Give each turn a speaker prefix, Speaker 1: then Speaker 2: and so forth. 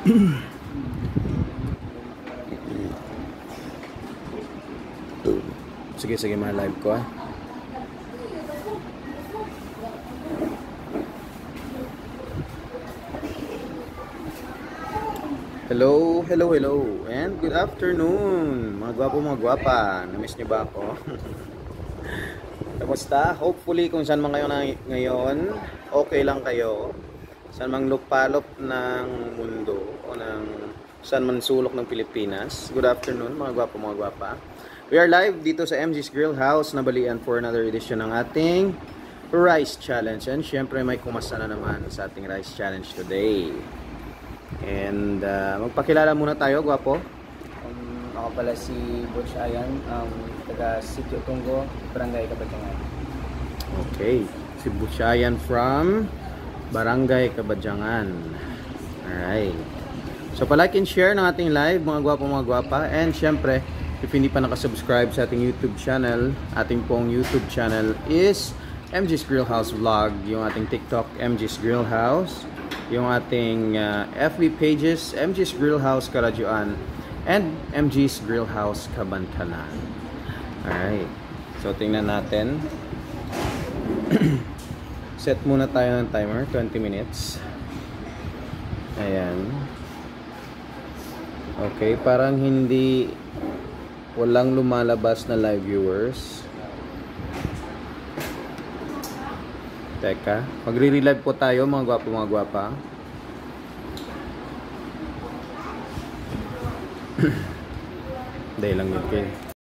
Speaker 1: Sige, sige, mga live ko ah. Hello, hello, hello, and good afternoon, mga gwapo, mga gwapa. Na-miss nyo ba ako? Kamusta? Hopefully, kung saan man kayo ngayon, okay lang kayo. Saan mang lupalop ng mundo o saan man sulok ng Pilipinas. Good afternoon, mga gwapo, mga gwapa. We are live dito sa MG's Grill House, Nabalian, for another edition ng ating Rice Challenge. And syempre may kumasa na naman sa ating Rice Challenge today. And magpakilala muna tayo, gwapo.
Speaker 2: Ako pala si Butch Ayan, taga Sitio Tunggo, Barangay Kabadyangan.
Speaker 1: Okay, si Butch Ayan from Barangay Kabadyangan. Alright. So palike and share ng ating live, mga gwapo, mga gwapa. And syempre, if hindi pa nakasubscribe sa ating YouTube channel, ating pong YouTube channel is MG's Grill House Vlog. Yung ating TikTok, MG's Grill House. Yung ating FB pages, MG's Grill House Karadjuan and MG's Grill House Kabantalan. Alright. So tingnan natin. Set muna tayo ng timer, 20 minutes. Ayan. Okay, parang walang lumalabas na live viewers. Teka, magre-relive po tayo, mga gwapo, mga gwapa. Dahil lang yun kayo.